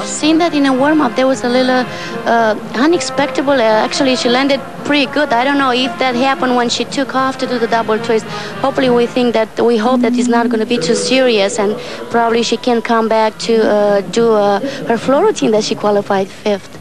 Seeing that in a warm-up, there was a little unexpected. Actually, she landed pretty good. I don't know if that happened when she took off to do the double twist. Hopefully, we hope that it's not going to be too serious, and probably she can come back to do her floor routine that she qualified 5th.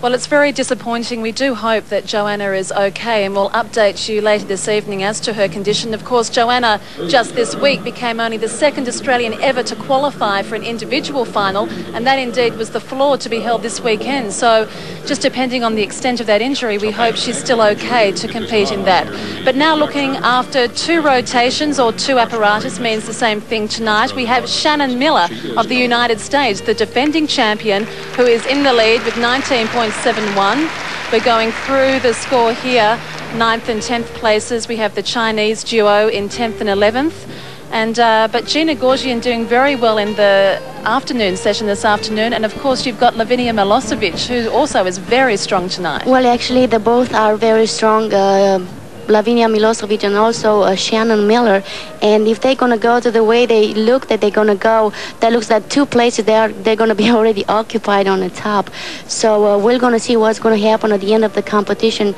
Well, it's very disappointing. We do hope that Joanna is okay, and we'll update you later this evening as to her condition. Of course, Joanna just this week became only the 2nd Australian ever to qualify for an individual final, and that indeed was the floor to be held this weekend. So just depending on the extent of that injury, we hope she's still okay to compete in that. But now looking after 2 rotations or 2 apparatus means the same thing tonight. We have Shannon Miller of the United States, the defending champion, who is in the lead with 19.71. We're going through the score here. 9th and 10th places. We have the Chinese duo in 10th and 11th. And but Gina Gorgian doing very well in the afternoon session this afternoon. And of course you've got Lavinia Milosevic, who also is very strong tonight. Well, actually they both are very strong. Lavinia Milosevic and also Shannon Miller, and if they're gonna go to the way they look that they're gonna go, that looks like 2 places they're gonna be already occupied on the top. So we're gonna see what's gonna happen at the end of the competition.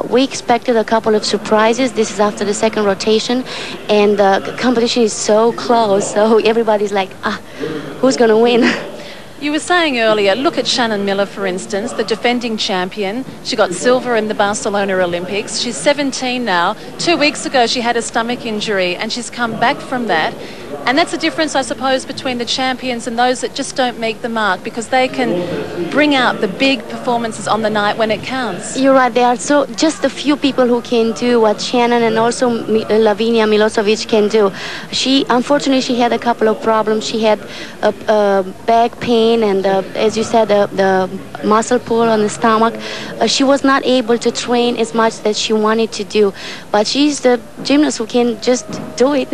We expected a couple of surprises. This is after the 2nd rotation, and the competition is so close, so everybody's like, who's gonna win? You were saying earlier, look at Shannon Miller, for instance, the defending champion. She got silver in the Barcelona Olympics. She's 17 now. 2 weeks ago, she had a stomach injury, and she's come back from that. And that's the difference, I suppose, between the champions and those that just don't make the mark, because they can bring out the big performances on the night when it counts. You're right. There are just a few people who can do what Shannon and also Lavinia Milosevic can do. Unfortunately, she had a couple of problems. She had back pain and, as you said, the muscle pull on the stomach. She was not able to train as much as she wanted to do, but she's the gymnast who can just do it.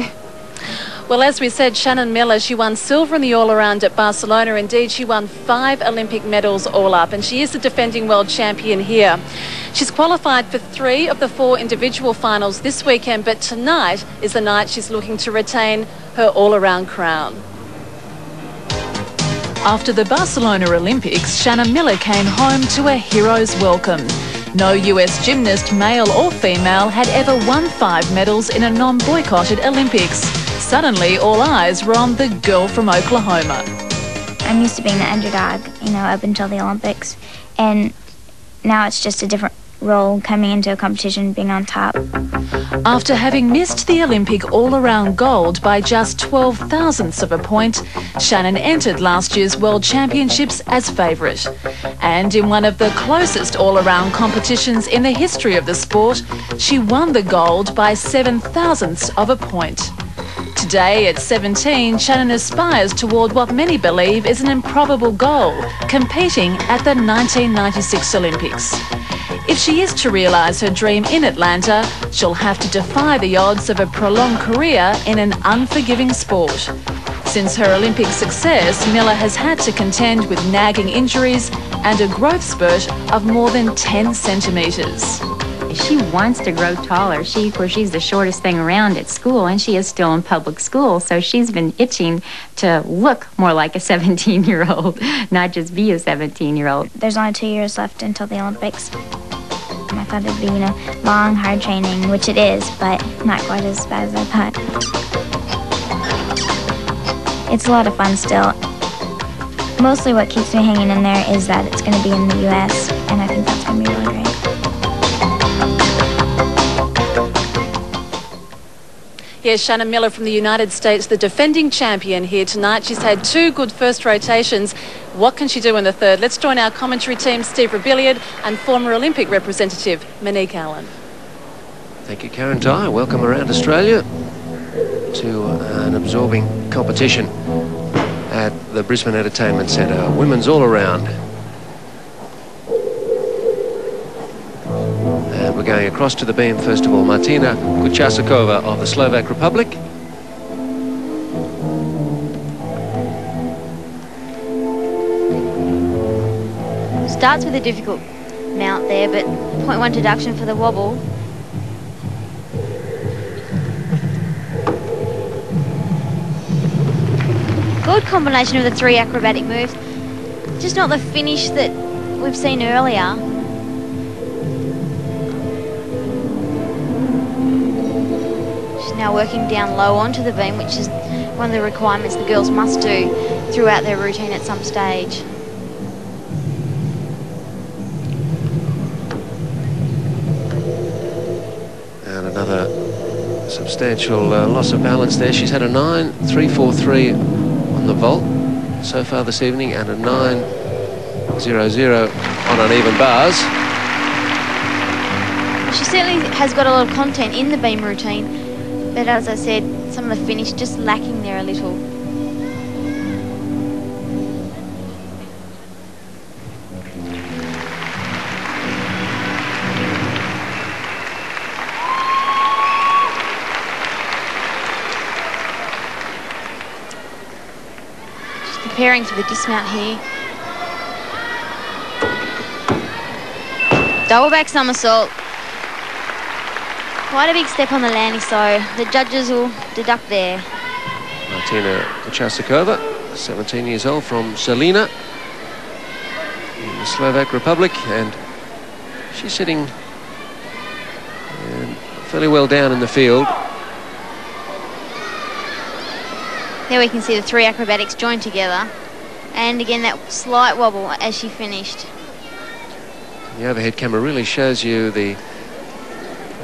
Well, as we said, Shannon Miller, she won silver in the all-around at Barcelona. Indeed, she won 5 Olympic medals all up, and she is the defending world champion here. She's qualified for 3 of the 4 individual finals this weekend, but tonight is the night she's looking to retain her all-around crown. After the Barcelona Olympics, Shannon Miller came home to a hero's welcome. No US gymnast, male or female, had ever won 5 medals in a non-boycotted Olympics. Suddenly, all eyes were on the girl from Oklahoma. I'm used to being the underdog, up until the Olympics. And now it's just a different role coming into a competition, being on top. After having missed the Olympic all-around gold by just 12 thousandths of a point, Shannon entered last year's World Championships as favourite. And in one of the closest all-around competitions in the history of the sport, she won the gold by 7 thousandths of a point. Today, at 17, Shannon aspires toward what many believe is an improbable goal, competing at the 1996 Olympics. If she is to realise her dream in Atlanta, she'll have to defy the odds of a prolonged career in an unforgiving sport. Since her Olympic success, Miller has had to contend with nagging injuries and a growth spurt of more than 10 centimetres. She wants to grow taller. Of course, she's the shortest thing around at school, and she is still in public school, so she's been itching to look more like a 17-year-old, not just be a 17-year-old. There's only 2 years left until the Olympics. I thought it'd be, long, hard training, which it is, but not quite as bad as I thought. It's a lot of fun still. Mostly what keeps me hanging in there is that it's going to be in the U.S., and I think that's going to be really great. Yes, Shannon Miller from the United States, the defending champion here tonight. She's had 2 good first rotations. What can she do in the 3rd? Let's join our commentary team, Steve Rebillard, and former Olympic representative, Monique Allen. Thank you, Karen Dye. Welcome around Australia to an absorbing competition at the Brisbane Entertainment Centre. Women's all-around. And we're going across to the beam, first of all, Martina Kuchasakova of the Slovak Republic. Starts with a difficult mount there, but 0.1 deduction for the wobble. Good combination of the 3 acrobatic moves. Just not the finish that we've seen earlier. She's now working down low onto the beam, which is one of the requirements the girls must do throughout their routine at some stage. And another substantial loss of balance there. She's had a 9.343 on the vault so far this evening, and a 9.00 on uneven bars. She certainly has got a lot of content in the beam routine, but as I said, some of the finish just lacking there a little. Just preparing for the dismount here. Double back somersault. Quite a big step on the landing, so the judges will deduct there. Martina Kuchasakova, 17 years old, from Zelina in the Slovak Republic, and she's sitting fairly well down in the field. There we can see the three acrobatics joined together, and again that slight wobble as she finished. The overhead camera really shows you the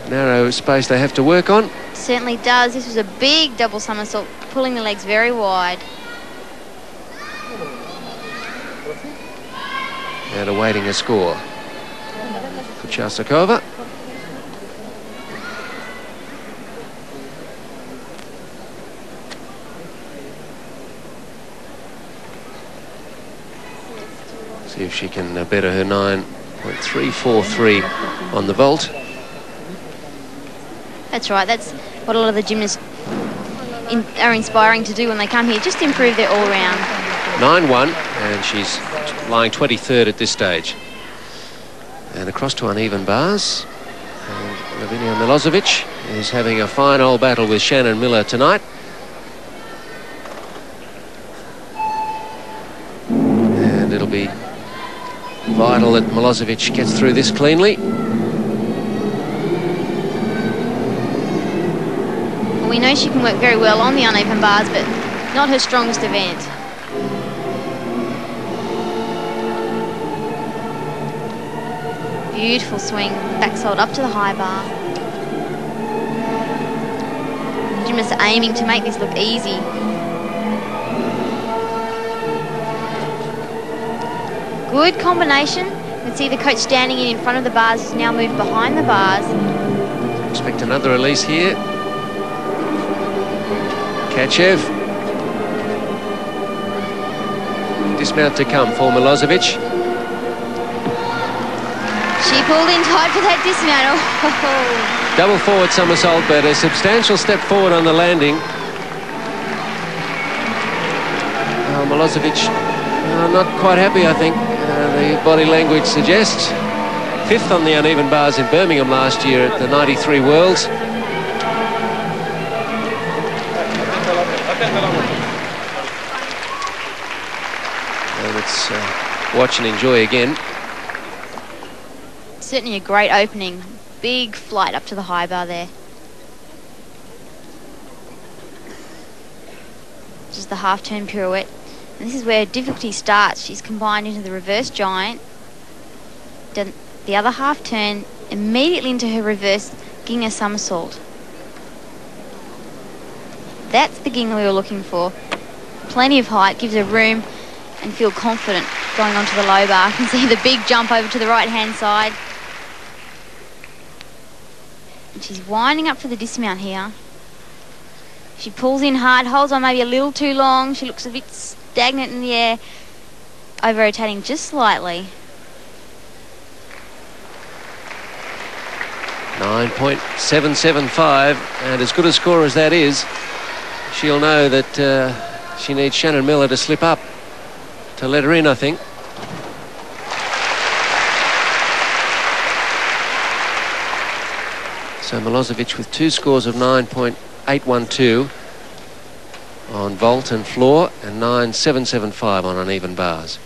narrow space they have to work on. Certainly does. This was a big double somersault, pulling the legs very wide. And awaiting a score. Kuchasakova. See if she can better her 9.343 on the vault. That's right, that's what a lot of the gymnasts are inspiring to do when they come here, just improve their all-round. 9-1, and she's lying 23rd at this stage. And across to uneven bars. And Lavinia Milosevic is having a fine old battle with Shannon Miller tonight. And it'll be vital that Milosevic gets through this cleanly. We know she can work very well on the uneven bars, but not her strongest event. Beautiful swing, backside up to the high bar. Gymnasts are aiming to make this look easy. Good combination. You can see the coach standing in front of the bars, has now moved behind the bars. Expect another release here. Kachev. Dismount to come for Milosevic. She pulled in tight for that dismount. Oh. Double forward somersault, but a substantial step forward on the landing. Milosevic not quite happy, I think. The body language suggests. 5th on the uneven bars in Birmingham last year at the 93 Worlds. And let's watch and enjoy again. Certainly a great opening. Big flight up to the high bar there. Just the half-turn pirouette. And this is where difficulty starts. She's combined into the reverse giant. Done the other half-turn immediately into her reverse Ginger somersault. That's the Ginger we were looking for. Plenty of height, gives her room and feel confident going onto the low bar. You can see the big jump over to the right-hand side. And she's winding up for the dismount here. She pulls in hard, holds on maybe a little too long. She looks a bit stagnant in the air, over-rotating just slightly. 9.775, and as good a score as that is, she'll know that she needs Shannon Miller to slip up to let her in, I think. So Milosevic with 2 scores of 9.812 on vault and floor and 9.775 on uneven bars.